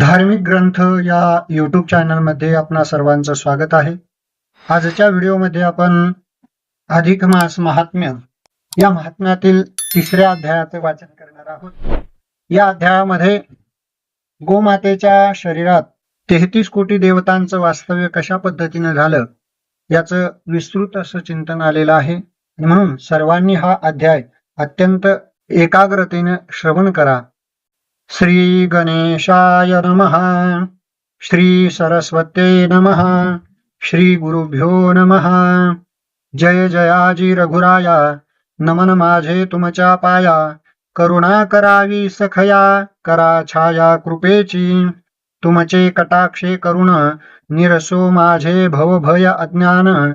धार्मिक ग्रंथ या यूट्यूब चॅनलमध्ये आपणा सर्वांचं स्वागत आहे. आजच्या व्हिडिओमध्ये आपण अधिक मास महात्म्य या महात्म्यातील तिसऱ्या अध्यायाचे वाचन करणार आहोत. या अध्यायामध्ये गोमातेच्या शरीरात 33 कोटी देवतांचं वास्तव्य कशा पद्धतीने झालं याचं विस्तृत असं चिंतन आलेलं आहे. म्हणून सर्वांनी हा अध्याय अत्यंत एकाग्रतेने श्रवण करा. श्री गणेशाय नमः. श्री सरस्वते नमः. श्री गुरुभ्यो नमः. जय जयाजी रघुराया. नमन माझे तुमच्या पाया. करुणा करावी सखया. करा छाया कृपेची. तुमचे कटाक्षे करुण. निरसो माझे भवभय अज्ञान.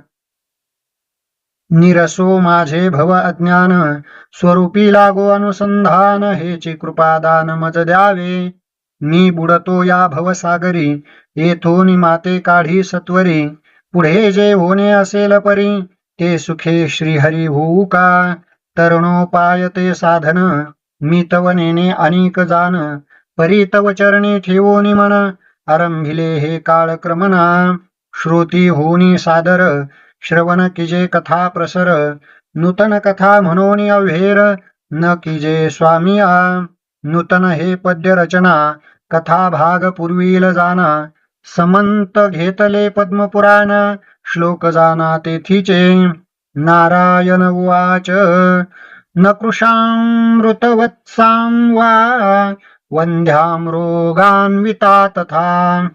निरसो माझे भव अज्ञान. स्वरूपी लागो अनुसंधान. हेची कृपादान मज द्यावे. मी बुडतो या भवसागरी. येथून माते काढी सत्वरी. पुढे जे होणे असेल परी. ते सुखे श्रीहरी होऊ का. तरुणोपाय ते साधन. मी तव नेणे अनेक जाण. परी तव चरणी ठेवोनी मन. आरंभिले हे काळक्रमना. श्रोती होनी सादर. श्रवण किजे कथा प्रसर. नूतन कथा म्हणून अव्हेर. न किजे स्वामिया. नूतन हे पद्य रचना. कथा भाग पूर्वील जाना. समंत घेतले पद्मपुराण. श्लोक जाना तेथीचे. नारायण उवाच. न कृशामृतवत्सां वा. वंध्यां रोगान्विता तथा.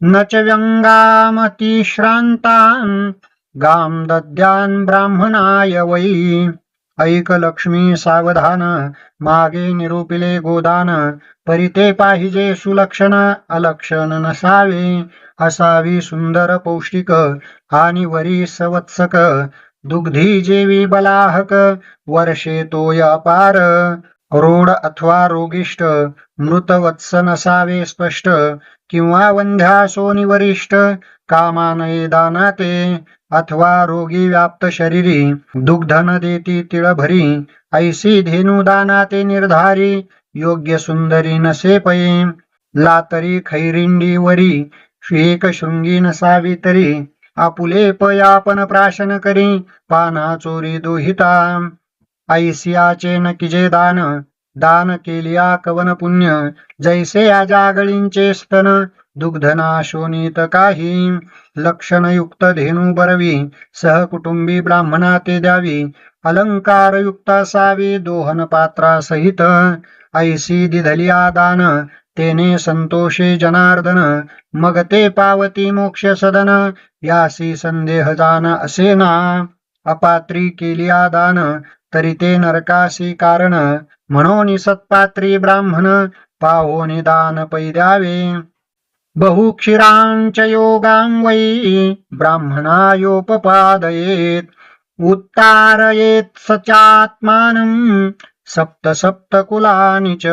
न च व्यंगामतिश्रान्तां. गाम दद्यान ब्राह्मणाय वै. ऐक लक्ष्मी सावधान. मागे निरूपिले गोदान. परिते पाहिजे सुलक्षण. अलक्षण नसावे. असावी सुंदर पौष्टिक. आणि वरी संवत्सक. दुग्धी जेवी बलाहक. वर्षे तोय अपार. रोड अथवा रोगिष्ट. मृत वत्स नसावे स्पष्ट. किंवा वंध्या सोनी वरिष्ठ. कामानये दानाते. अथवा रोगी व्याप्त शरीरी. दुग्धन देती तिळभरी. ऐसी धेनु दानाते निर्धारी. योग्य सुंदरी नसे पै. लातरी खैरिंडी वरी. एक शृंगी नसावी तरी. आपुले पयापन प्राशन करी. पाना चोरी दोहिता. ऐसियाचे न किजे दान. दान केलिया कवन पुण्य. जैसे आजागळींचे स्तन. दुग्धना शोणीत काही. लक्षणयुक्त धेनु बरवी. सहकुटुंबी ब्राह्मणा ते द्यावी. अलंकारयुक्त असावी दोहन पात्रा सहित. ऐसी दिधलिया दान. तेने संतोषे जनार्दन. मग ते पावती मोक्ष सदन. यासी संदेह जान असेना. अपात्री केलिया दान. तरी ते नरकासी कारण. म्हणून सत्पात्री ब्राह्मण. पाहो निदान पै द्यावे. बहुक्षीरांच योगां वै. ब्राह्मणायोपपादयेत. उत्तारयेत सचात्मानं. सप्त सप्त कुलानि च.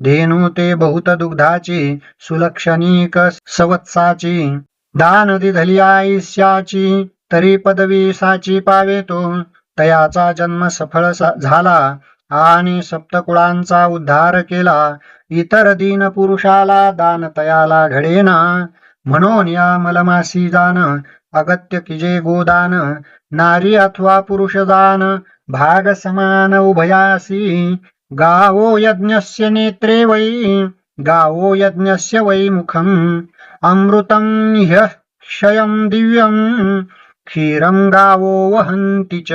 धेनु ते बहुत दुग्धाची. सुलक्षणीक सवत्साची. दान दिधलियाईस्याची. तरी पदवी साची पावे तो. तयाचा जन्म सफळ झाला. आणि सप्तकुळांचा उद्धार केला. इतर दीन पुरुषाला दान तयाला घडेना. म्हणून या मलमासी जान. अगत्य किजे गोदान. नारी अथवा पुरुष दान. भाग समान उभयासी. गावो यज्ञस्य नेत्रे वै. गावो यज्ञस्य वै मुखम. अमृतं ह्यः क्षयं दिव्यं. क्षीरं गावो वहन्ति च.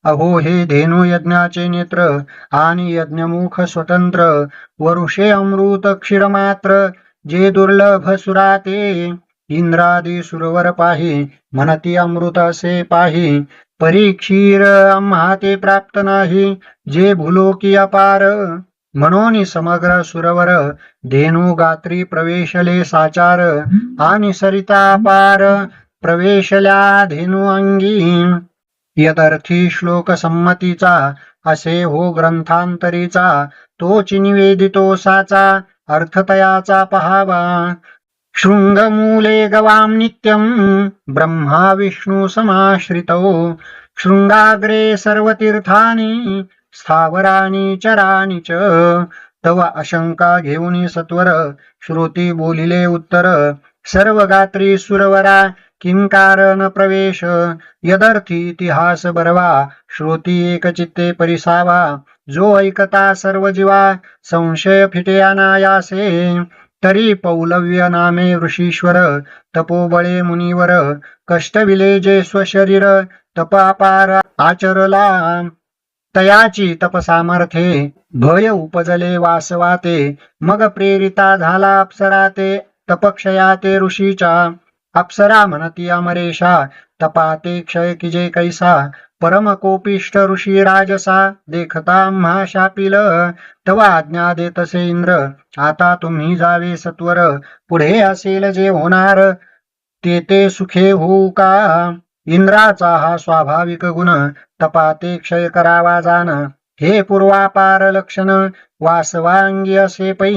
अहो हे धेनु यज्ञाचे नेत्र. आणि यज्ञमुख स्वतंत्र. वरुषे अमृत क्षीरमात्र. जे दुर्लभ सुराते. इंद्रादी सुरवर पाही. म्हणती अमृत असे पाही. परी क्षीर आम्हा ते प्राप्त नाही. जे भूलोकी अपार. म्हणून समग्र सुरवर. धेनु गात्री प्रवेशले साचार. आणि सरिता पार. प्रवेशल्या धेनु अंगी. यदर्थी श्लोक संमतीचा. असे हो ग्रंथांतरीचा. तोच निवेदितो साचा. अर्थतयाचा पहावा. शृंगमूले गवां नित्यं. ब्रह्मा विष्णू समाश्रितो. शृंगाग्रे सर्वतीर्थानि. स्थावरानि चरानि च. तव आशंका घेऊन सत्वर श्रुती बोलिले उत्तर सर्व गात्री सुरवरा किं कारण प्रवेश यदर्थी इतिहास बरवा श्रुती एकचित्ते परिसावा जो ऐकता सर्व जीवा संशय फिटे अनायासे तरी पौलव्य नामे ऋषीश्वर तपोबळे मुनिवर कष्ट विलेजे स्वशरीर तपापार आचरला तयाची तपसामर्थे भय उपजले वासवाते मग प्रेरिता झाला अप्सरा ते तपक्षयाते ऋषीचा अप्सरा म्हणती अमरेशा तपाते क्षय किजे कैसा परम कोपिष्ट ऋषी राजसा देखता आम्हा शापिल तव आज्ञा देतसे इंद्र आता तुम्ही जावे सत्वर पुढे असेल जे होणार ते सुखे होऊ का इंद्राचा हा स्वाभाविक गुण तपाते क्षय करावा जाण हे पूर्वापार लक्षण वासवांगी असे पै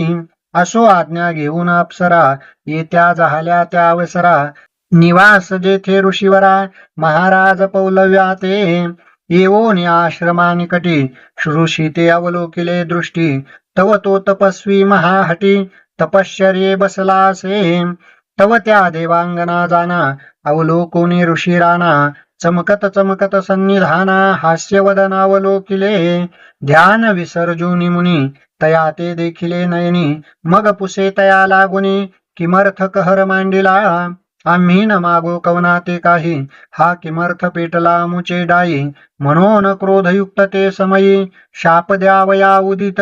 असो आज्ञा घेऊन अप्सरा येत्या झाल्या त्या अवसरा निवास जेथे ऋषीवरा महाराज पौलव्या ते येऊन आश्रमानिकटी ऋषी ते अवलोकिले दृष्टी तव तो तपस्वी महाहटी तपश्चर्ये बसला असे तव त्या देवांगना जाना अवलोकोनी ऋषी राणा चमकत चमकत सन्निधाना हास्यवदनावलोकिले ध्यान विसर्जुनी मुनी तया ते देखिले नयनी मग पुसे तया लागुनी किमर्थ कहर मांडिला आम्ही न मागो कवना ते काही हा किमर्थ पेटला मुचे डाई म्हणून क्रोधयुक्त ते समयी शाप द्यावया उदित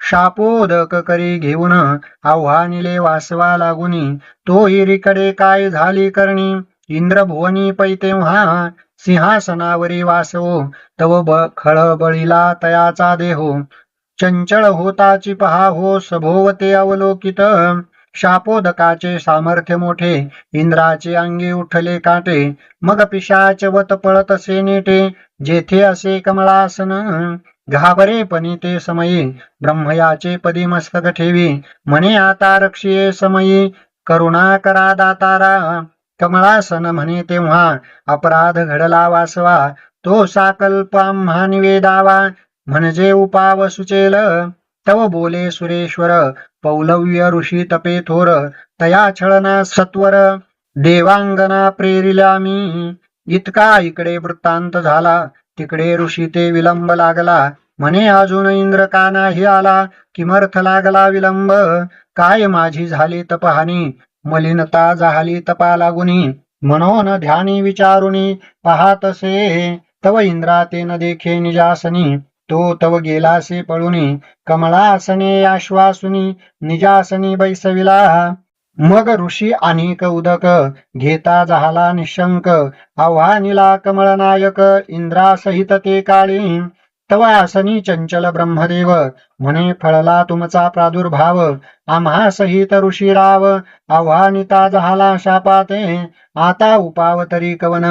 शापोदक करी घेऊन आव्हानिले वासवा लागुनी तो हिरीकडे काय झाली करणी इंद्र भुवनी पै तेव्हा सिंहासनावरी वासवो तव खळबळीला तयाचा देहो चंचळ होताची पहा हो सभोवते अवलोकित शापोदकाचे सामर्थ्य मोठे इंद्राचे अंगी उठले काटे मग पिशाच वत पळतसे नेटे जेथे असे कमळासन घाबरेपणी ते समयी ब्रह्मयाचे पदी मस्तक ठेवी म्हणे आता रक्षिये समयी करुणा करा दातारा कमळासन म्हणे तेव्हा अपराध घडला वासवा तो साकल्प आम्हा निवेदावा म्हणजे उपाव सुचेल तव बोले सुरेश्वर पौलव्य ऋषी तपे थोर तया छळना सत्वर देवांगना प्रेरिल्या मी इतका इकडे वृत्तांत झाला तिकडे ऋषी ते विलंब लागला म्हणे अजून इंद्र का नाही आला किमर्थ लागला विलंब काय माझी झाली तपहानी मलिनता झाली तपा लागुनी म्हणून ध्यानी विचारुनी पाहातसे तव इंद्रा ते न देखे निजासनी तो तव गेलासे पळुनी कमळासने आश्वासुनी निजासनी बैसविला मग ऋषी अनेक उदक घेता झाला निशंक आव्हानिला कमळनायक इंद्रासहित ते काळी तवा आसनी चंचल ब्रह्मदेव म्हणे फळला तुमचा प्रादुर्भाव आम्हा सहित ऋषीराव आव्हानिता झाला शापाते आता उपाव तरी कवन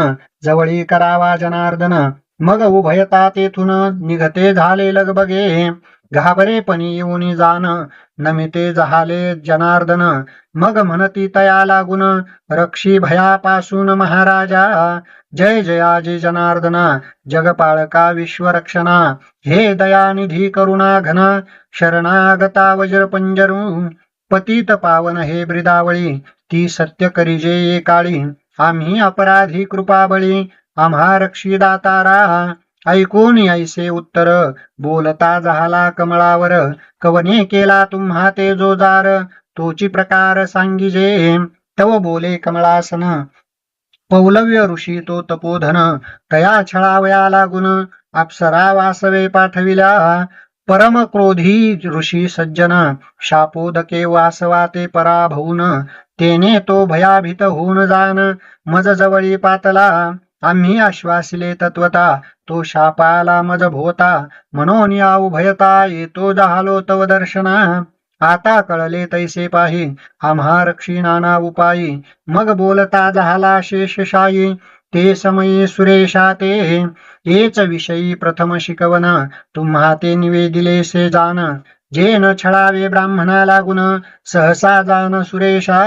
जवळी करावा जनार्दन मग उभयता तेथून निघते झाले लगबगे घाबरेपणी येऊनी जाण नमिते झाले जनार्दन मग म्हणती तया लागून रक्षी भयापासून महाराजा जय जयाजी जनार्दना जगपाळका विश्वरक्षणा हे दयानिधी करुणा घन शरणागता वज्रपंजरू पतित पावन हे ब्रिदावळी ती सत्य करिजे ये काळी आम्ही अपराधी कृपाबळी आम्हा रक्षी दातारा ऐकून ऐसे उत्तर बोलता झाला कमळावर कवने केला तुम्हा ते जो जार तोची प्रकार सांगिजे तव बोले कमळासन पौलव्य ऋषी तो तपोधन तया छळावया लागून अप्सरा वासवे पाठविल्या परम क्रोधी ऋषी सज्जन शापोदके वासवा ते पराभवून तेने तो भयाभीत होऊन जान मज जवळी पातला आम्ही आश्वासिले तत्वता तो शापाला मज भोता म्हणून या उभयता येतो जहालो तव दर्शना आता कळले तैसे पाही आम्हा रक्षी नाना उपायी मग बोलता झाला शेषशायी ते समयी सुरेशा ते हेच विषयी प्रथम शिकवण तुम्हा ते निवेदिले से जान जे न छळावे ब्राह्मणा लागून सहसा जान सुरेशा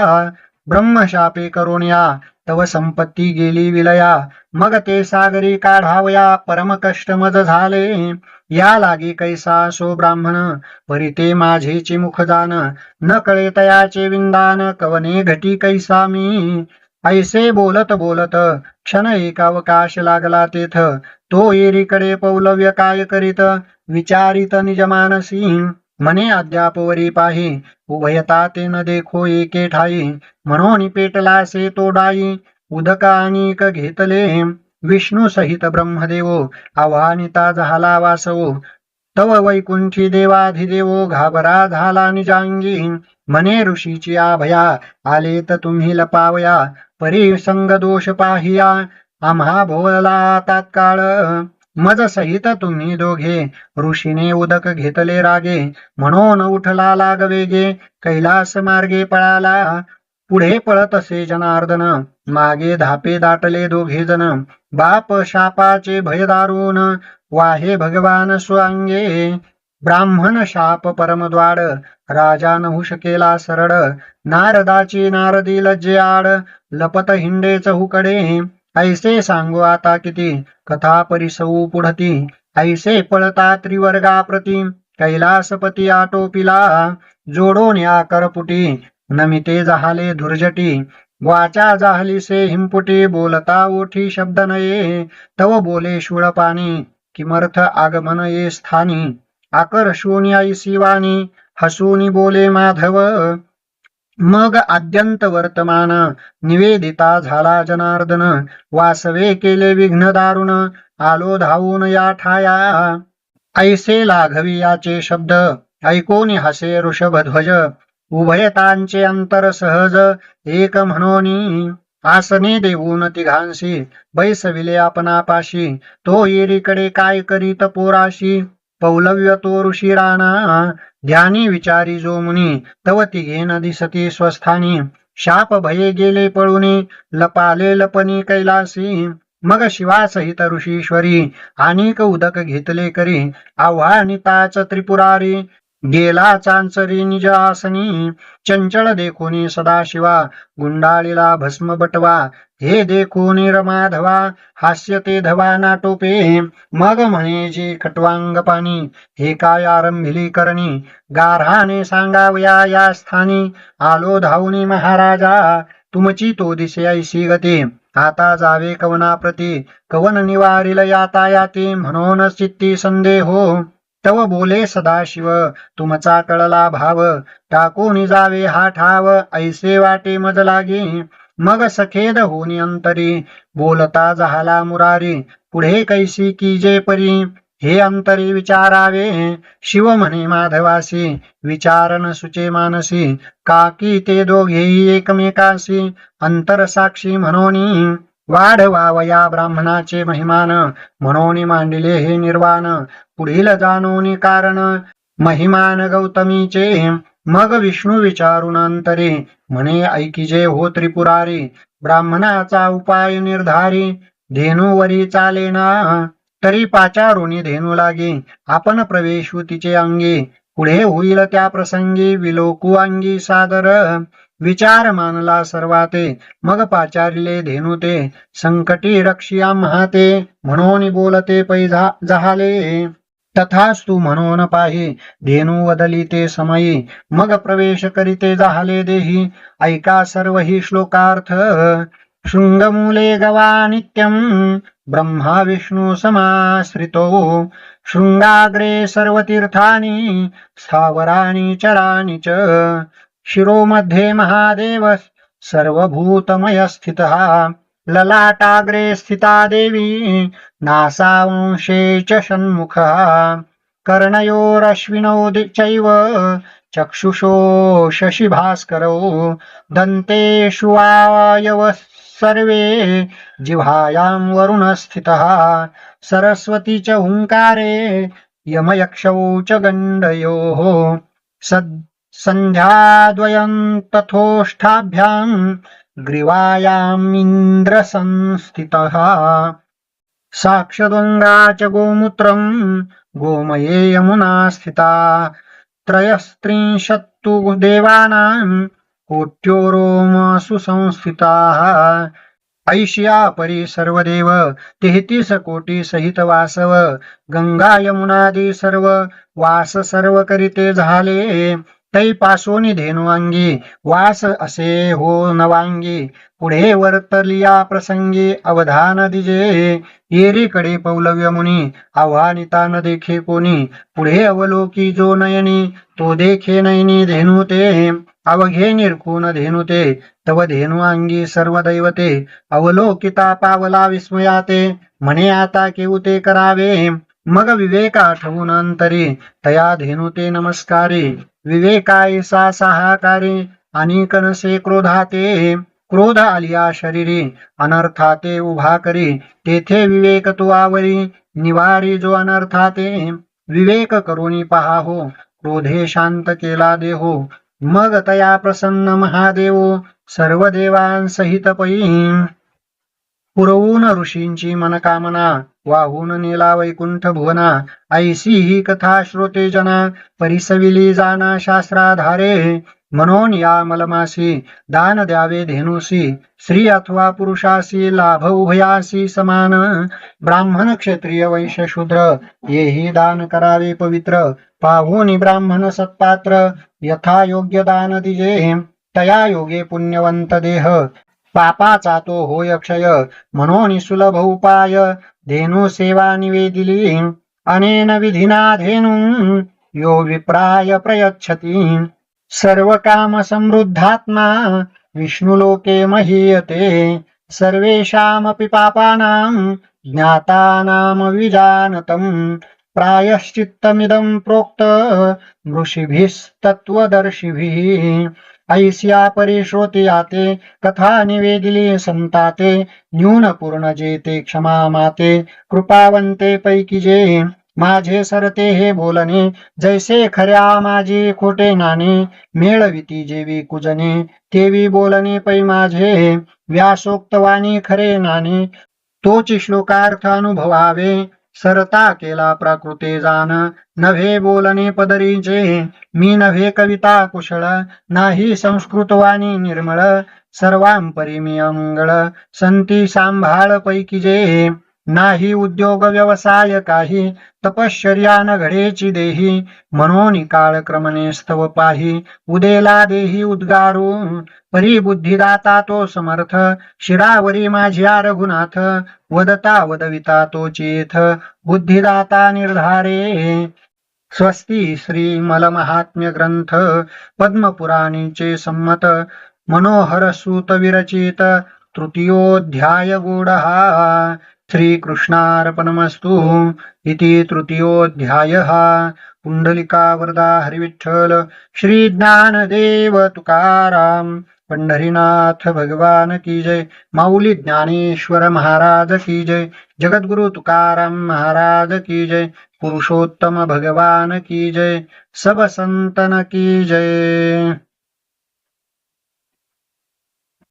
ब्रह्मशापे करून या तव संपत्ती गेली विलया. मग ते सागरी काढावया परम कष्ट मज झाले. या लागी कैसा सो ब्राह्मण परी ते माझेची मुख जान. न कळे तयाचे विंदान कवने घटी कैसा मी. ऐसे बोलत बोलत क्षण एकावकाश लागला तेथ. तो एरीकडे पौलव्य काय करीत विचारित निज मानसी. म्हणे अद्यापवरी पाही उभयता ते न देखो एके ठाई. म्हणून पेटलासे तो डाई उदक अनेक घेतले. विष्णू सहित ब्रह्मदेव आव्हानिता झाला वासवो. तव वैकुंठी देवाधिदेवो घाबरा झाला निजांगी. म्हणे ऋषीची आभया आले तर तुम्ही लपावया. परी संग दोष पाहिया आम्हा भोवला तात्काळ. मज सहित तुम्ही दोघे ऋषीने उदक घेतले रागे. म्हणून उठला लाग वेगे कैलास मार्गे पळाला. पुढे पळत असे जनार्दन मागे धापे दाटले दोघे जण. बाप शापाचे भय दारुण वाहे भगवान स्वांगे. ब्राह्मण शाप परमद्वाड राजा नहुष केला सरळ. नारदाची नारदी लज्जे आड लपत हिंडे चहूकडे. ऐसे सांगू आता किती कथा परिसऊ पुढती. ऐसे पळता त्रिवर्गा प्रती कैलासपती आटोपिला. जोडून या करपुटी नमिते जाहले धुर्जटी. वाचा जाहलीसे हिंपुटी बोलता ओठी शब्द नये. तव बोले शूळपाणी किमर्थ आगमन ये स्थानी. आकर्षून ऐसी वाणी हसूनी बोले माधव. मग आद्यंत वर्तमान निवेदिता झाला जनार्दन. वासवे केले विघ्न दारुण आलो धावून या ठाया. ऐसे लाघवी याचे शब्द ऐकून हसे ऋषभध्वज. उभयतांचे अंतर सहज एक म्हणून आसने देऊन तिघांशी बैसविले आपणापाशी. तो येरीकडे काय करीत पोराशी पौलव्य तो ऋषी राणा. ध्यानी विचारी जो मुनी तव तिघेन दिसती स्वस्थानी. शाप भये गेले पळुनी लपाले लपनी कैलासी. मग शिवासहित ऋषीश्वरी अनेक उदक घेतले करी. आव्हानिताच त्रिपुरारी गेला चांचरी निज आसनी. चंचल देखोनी सदाशिवा गुंडाळीला भस्म बटवा. हे देखोनी रमाधवा हास्य ते धवा नाटोपे. मग म्हणे जे खटवांग पाणी हे काय आरंभिली करणी. गार्हाने सांगावया या स्थानी आलो धावनी महाराजा. तुमची तो दिसे ऐशी गती आता जावे कवना प्रती. कवन निवारिल यातायाती म्हणून चित्ती संदेहो. तव बोले सदाशिव तुमचा कळला भाव. टाकून जावे हा ठाव ऐसे वाटे मज लागी. मग सखेद होनी अंतरी बोलता झाला मुरारी. पुढे कैसी कीजे परी हे अंतरी विचारावे. शिव म्हणे माधवासी विचारन सुचे मानसी. काकी ते दोघेही एकमेकासी अंतर साक्षी म्हणून. वाढवावया ब्राह्मणाचे महिमान म्हणून मांडिले हे निर्वाण. पुढील जाणून कारण महिमान गौतमीचे. मग विष्णू विचारून अंतरी म्हणे ऐकिजे हो त्रिपुरारी. ब्राह्मणाचा उपाय निर्धारी धेनुवरी चालेना. तरी पाचारुनी धेनू लागी आपण प्रवेशू तिचे अंगी. पुढे होईल त्या प्रसंगी विलोकू अंगी सादर. विचार मानला सर्वाते मग पाचारिले धेनू ते. संकटी रक्षी आम्हा ते म्हणून बोलते पै जहाले. तथास्तु म्हणून पाही धेनू वदली ते समयी. मग प्रवेश करीते जाहले देही ऐका सर्व ही श्लोकार्थ. शृंगमूले गवा नित्यं ब्रह्मा विष्णू समाश्रितो. शृंगाग्रे सर्वतीर्थानि स्थावराणि चराणि च. शिरोमध्ये महादेव सर्वभूतमय स्थितः. ललाटाग्रे स्थिता देवी नासांशे च षण्मुखः. कर्णयोरश्विनौ चैव चक्षुषो शशिभास्करौ. दन्तेषु वायवः सर्वे जिह्वायां वरुण स्थितः. सरस्वती च हुंकारे यमयक्षौ च गण्डयोः. संध्याद्वयं तथोष्ठाभ्यां ग्रीवायाम् इन्द्र संस्थितः. साक्षगंगा च गोमूत्रं गोमये यमुना स्थिता. त्रयस्त्रिंशत्तु देवानां कोट्यो रोमसु संस्थिताः. ऐशिया परी सर्वदेव 33 कोटी सहित वासव गंगा यमुनादी सर्व वास सर्व करीते झाले तै पासोनी धेनु अंगी वास असे हो नवांगी पुढे वर्तलिया प्रसंगी अवधान दिजे येरीकडे पौलव्य मुनी आव्हानिता न देखे कोणी पुढे अवलोकी जो नयनी तो देखे नयनी धेनु ते अवघे निरखून धेनु ते तव धेनु अंगी सर्व दैवते अवलोकिता पावला विस्मयाते म्हणे आता केऊते करावे मग विवेका आठवून अंतरी तया धेनुते नमस्कारी विवेकाय सा सहाकारी आणि कनसे क्रोधाते क्रोध आलिया शरीरी अनर्थाते उभा करी तेथे विवेक तो आवरी निवारी जो अनर्थाते विवेक करुणी पहा हो क्रोधे शांत केला देहो मग तया प्रसन्न महादेव सर्व देवांसहित पै पुरवून ऋषींची मनकामना वाहून नेला वैकुंठ भुवना ऐसी ही कथा श्रोते जना परिसविली जाना शास्त्राधारे म्हणून या मलमासी दान द्यावे धेनुसी स्त्री अथवा पुरुषासी लाभ उभयासी समान ब्राह्मण क्षत्रिय वैश्य शूद्र येही दान करावे पवित्र पाहुनी ब्राह्मण सत्पात्र यथा योग्य दान दिजे तया योगे पुण्यवंत देह पापाचा तो होय क्षय म्हणून सुलभ उपाय धेनु सेवा निवेदिली अनेन विधिना धेनु यो विप्राय प्रयच्छति सर्व काम समृद्धात्मा विष्णुलोके महीयते सर्वेषामपि पापानां ज्ञातानां विजानतम् प्रायश्चित्तमिदं प्रोक्त ऋषिभिस्तत्त्वदर्शिभिः ऐस्या परिश्रोते आते कथा निवेदिली संताते न्यून पूर्ण जेते क्षमा माते कृपावंते पैकी जे माझे सरते हे बोलणे जैसे खऱ्या माझी खोटे नाणे मेळविती जेवी कुजने तेवी बोलणे पै माझे व्यासोक्तवाणी खरे नाणे तोची श्लोकार्थ अनुभवावे सरता केला प्राकृते जाण नव्हे बोलणे पदरीचे मी नव्हे कविता कुशळ नाही संस्कृतवाणी निर्मळ सर्वांपरी मी अमंगळ संती सांभाळ पैकी जे नाही उद्योग व्यवसाय काही तपश्चर्या न घडेची देही म्हणून काळक्रमणे स्तव पाही उदेला देही उद्गारू परी बुद्धिदाता तो समर्थ शिरावरी माझ्या रघुनाथ वदता वदविता तो चेथ बुद्धिदाता निर्धारे स्वस्ती श्री मलमहात्म्य ग्रंथ पद्मपुराणीचे संमत मनोहर सूत विरचित तृतीयोऽध्याय गूढः श्रीकृष्णार्पणमस्तु इति तृतीयोऽध्यायः पुंडलिका वरदा हरिविठ्ठल श्री ज्ञानदेव तुकाराम पंढरीनाथ भगवान की जय माऊली ज्ञानेश्वर महाराज की जय जगद्गुरु तुकाराम महाराज की जय पुरुषोत्तम भगवान की जय सब संतन की जय।